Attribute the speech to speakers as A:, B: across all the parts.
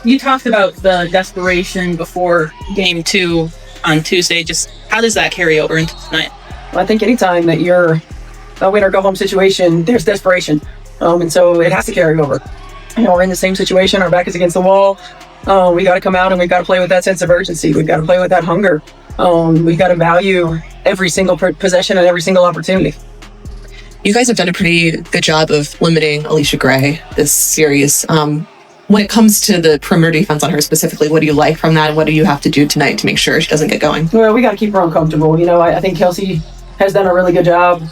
A: You talked about the desperation before game 2 on Tuesday. Just how does that carry over into tonight?
B: I think anytime that you're a win or go home situation, there's desperation. And so it has to carry over. We're in the same situation. Our back is against the wall. We got to come out and we've got to play with that sense of urgency. We've got to play with that hunger. We've got to value every single possession and every single opportunity.
C: You guys have done a pretty good job of limiting Alicia Gray this series. When it comes to the perimeter defense on her specifically, what do you like from that? What do you have to do tonight to make sure she doesn't get going?
B: Well, we got to keep her uncomfortable. I think Kelsey has done a really good job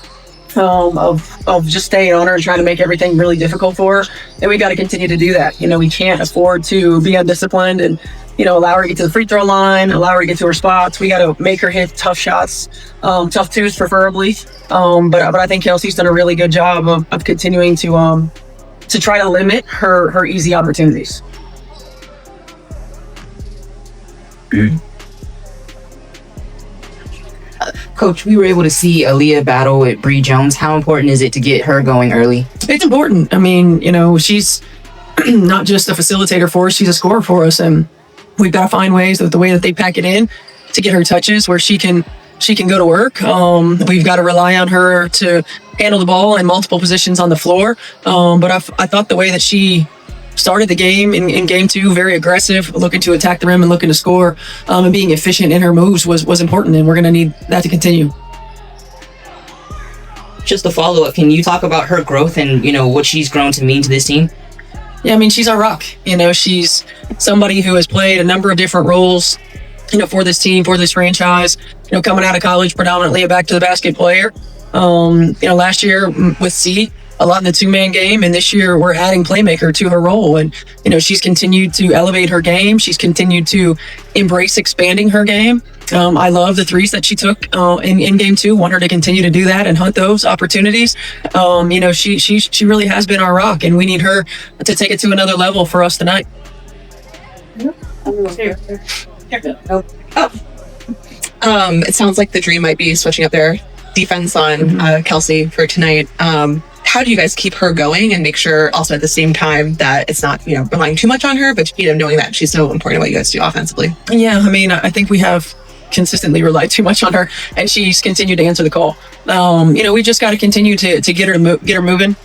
B: of just staying on her and trying to make everything really difficult for her. And we got to continue to do that. We can't afford to be undisciplined and, allow her to get to the free throw line, allow her to get to her spots. We got to make her hit tough shots, tough twos preferably. But I think Kelsey's done a really good job of continuing to try to limit her easy opportunities.
D: Coach, we were able to see Aliyah battle with Bree Jones. How important is it to get her going early?
B: It's important. She's not just a facilitator for us, she's a scorer for us. And we've got to find ways with the way that they pack it in to get her touches where she can go to work. We've got to rely on her to handle the ball in multiple positions on the floor. But I thought the way that she started the game in game 2, very aggressive, looking to attack the rim and looking to score, and being efficient in her moves was important. And we're going to need that to continue.
D: Just a follow-up, can you talk about her growth and, what she's grown to mean to this team?
B: Yeah, she's our rock. She's somebody who has played a number of different roles, for this team, for this franchise, coming out of college, predominantly a back to the basket player. Last year with C, a lot in the 2-man game, and this year we're adding playmaker to her role. And, she's continued to elevate her game. She's continued to embrace expanding her game. I love the threes that she took in game 2. Want her to continue to do that and hunt those opportunities. She really has been our rock, and we need her to take it to another level for us tonight.
C: It sounds like the Dream might be switching up their defense on Kelsey for tonight. How do you guys keep her going and make sure also at the same time that it's not, relying too much on her, but, knowing that she's so important in what you guys do offensively?
B: Yeah, I think we have consistently relied too much on her, and she's continued to answer the call. We just got to continue to get her moving.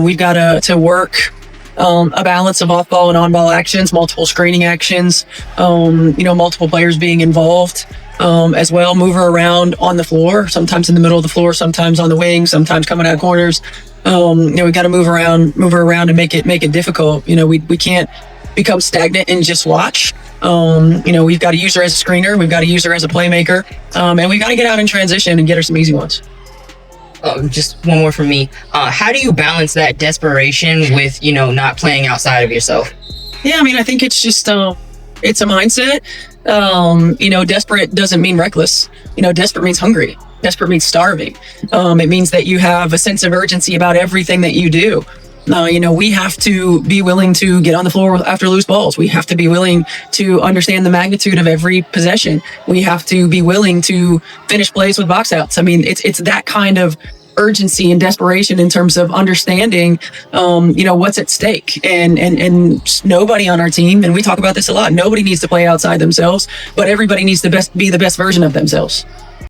B: We've got to work a balance of off-ball and on-ball actions, multiple screening actions, multiple players being involved as well. Move her around on the floor, sometimes in the middle of the floor, sometimes on the wing, sometimes coming out of corners. We got to move her around and make it difficult. We can't become stagnant and just watch. We've got to use her as a screener. We've got to use her as a playmaker. And we've got to get out in transition and get her some easy ones.
D: Just one more from me. How do you balance that desperation with, not playing outside of yourself?
B: Yeah, I think it's just, it's a mindset. Desperate doesn't mean reckless. Desperate means hungry. Desperate means starving. It means that you have a sense of urgency about everything that you do. We have to be willing to get on the floor after loose balls. We have to be willing to understand the magnitude of every possession. We have to be willing to finish plays with box outs. It's that kind of urgency and desperation in terms of understanding, what's at stake. And nobody on our team, and we talk about this a lot, nobody needs to play outside themselves, but everybody needs to be the best version of themselves.